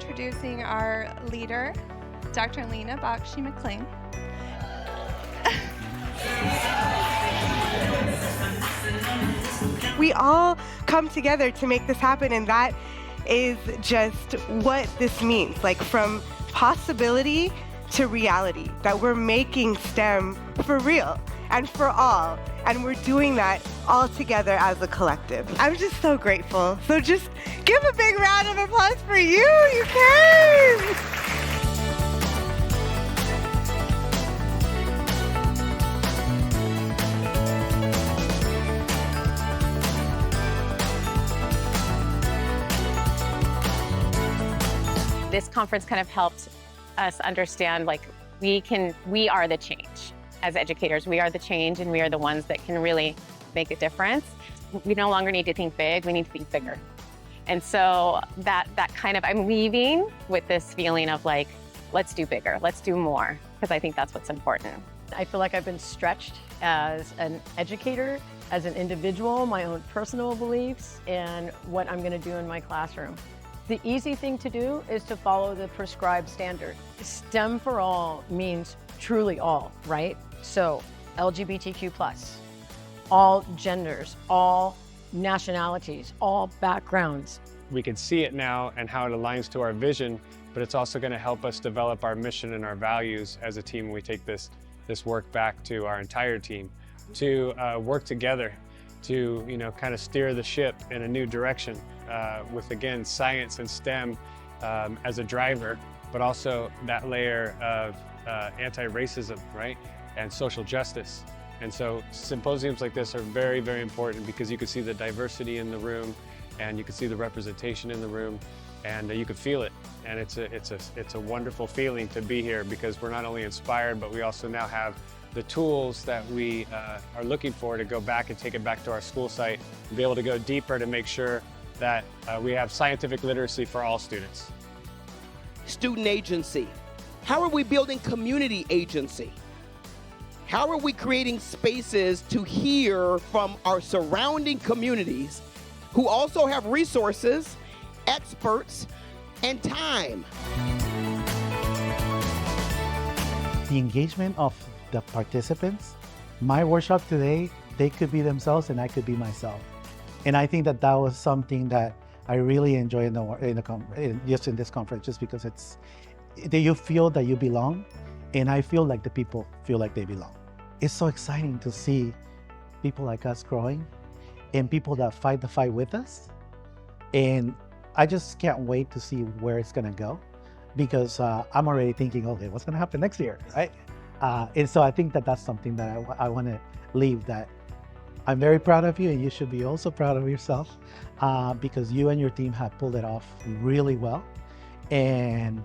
introducing our leader, Dr. Lena Bakshi-McLean. We all come together to make this happen, and that is just what this means. Like, from possibility to reality, that we're making STEM for real and for all, and we're doing that all together as a collective. I'm just so grateful. So just give a big round of applause for you. You can! This conference kind of helped us understand, like, we are the change. As educators, we are the change, and we are the ones that can really make a difference. We no longer need to think big, we need to think bigger. And so that kind of, I'm leaving with this feeling of like, let's do bigger, let's do more, because I think that's what's important. I feel like I've been stretched as an educator, as an individual, my own personal beliefs, and what I'm going to do in my classroom. The easy thing to do is to follow the prescribed standard. STEM for all means truly all, right? So LGBTQ+, all genders, all nationalities, all backgrounds. We can see it now and how it aligns to our vision, but it's also going to help us develop our mission and our values as a team when we take this work back to our entire team to work together to, kind of steer the ship in a new direction with, again, science and STEM as a driver, but also that layer of anti-racism, right? And social justice. And so symposiums like this are very, very important because you can see the diversity in the room, and you can see the representation in the room, and you can feel it. And it's a wonderful feeling to be here because we're not only inspired, but we also now have the tools that we are looking for to go back and take it back to our school site and be able to go deeper to make sure that we have scientific literacy for all students. Student agency. How are we building community agency? How are we creating spaces to hear from our surrounding communities who also have resources, experts, and time? The engagement of the participants, my workshop today, they could be themselves and I could be myself. And I think that was something that I really enjoy just in this conference, just because you feel that you belong, and I feel like the people feel like they belong. It's so exciting to see people like us growing and people that fight the fight with us. And I just can't wait to see where it's gonna go, because I'm already thinking, okay, what's gonna happen next year, right? And so I think that that's something that I wanna leave, that I'm very proud of you, and you should be also proud of yourself, because you and your team have pulled it off really well. And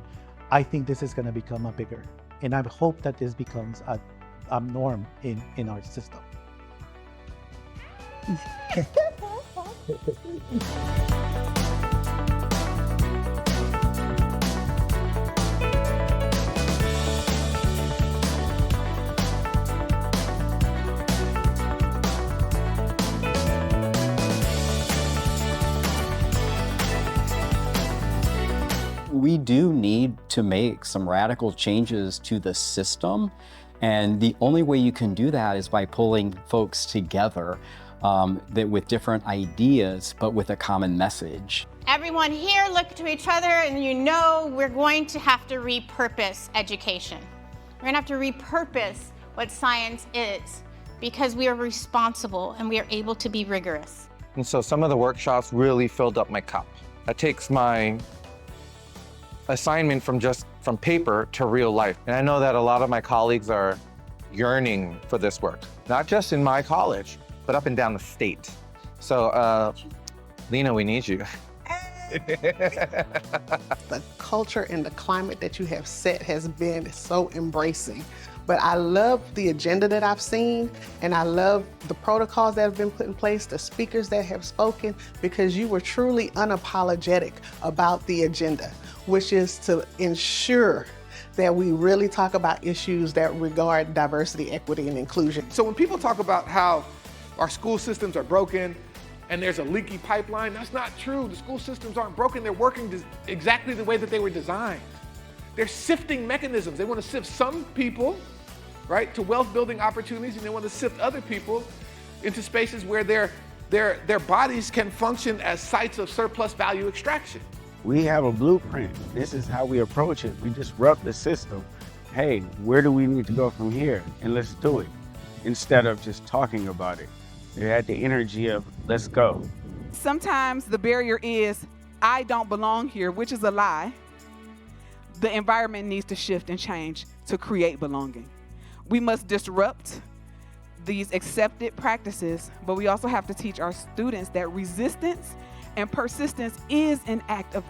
I think this is gonna become a bigger, and I hope that this becomes a norm in our system. We do need to make some radical changes to the system. And the only way you can do that is by pulling folks together with different ideas, but with a common message. Everyone here look to each other, and we're going to have to repurpose education. We're going to have to repurpose what science is, because we are responsible and we are able to be rigorous. And so some of the workshops really filled up my cup. That takes my assignment from paper to real life. And I know that a lot of my colleagues are yearning for this work, not just in my college, but up and down the state. So, Lena, we need you. The culture and the climate that you have set has been so embracing. But I love the agenda that I've seen, and I love the protocols that have been put in place, the speakers that have spoken, because you were truly unapologetic about the agenda, which is to ensure that we really talk about issues that regard diversity, equity, and inclusion. So when people talk about how our school systems are broken, and there's a leaky pipeline. That's not true. The school systems aren't broken. They're working exactly the way that they were designed. They're sifting mechanisms. They want to sift some people, right, to wealth building opportunities, and they want to sift other people into spaces where their bodies can function as sites of surplus value extraction. We have a blueprint. This is how we approach it. We disrupt the system. Hey, where do we need to go from here? And let's do it. Instead of just talking about it. They had the energy of, let's go. Sometimes the barrier is, I don't belong here, which is a lie. The environment needs to shift and change to create belonging. We must disrupt these accepted practices, but we also have to teach our students that resistance and persistence is an act of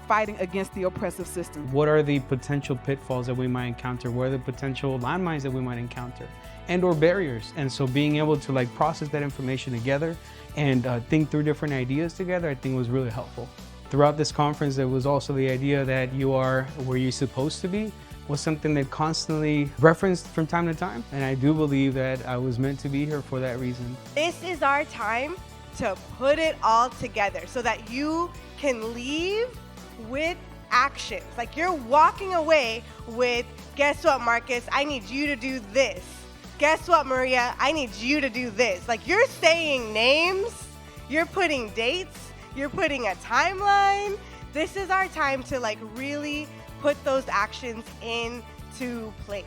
fighting against the oppressive system. What are the potential pitfalls that we might encounter? What are the potential landmines that we might encounter and or barriers? And so being able to like process that information together and think through different ideas together, I think was really helpful. Throughout this conference, there was also the idea that you are where you're supposed to be was something that constantly referenced from time to time. And I do believe that I was meant to be here for that reason. This is our time to put it all together so that you can leave with actions. Like you're walking away with, guess what, Marcus? I need you to do this. Guess what, Maria? I need you to do this. Like you're saying names, you're putting dates, you're putting a timeline. This is our time to like really put those actions into place.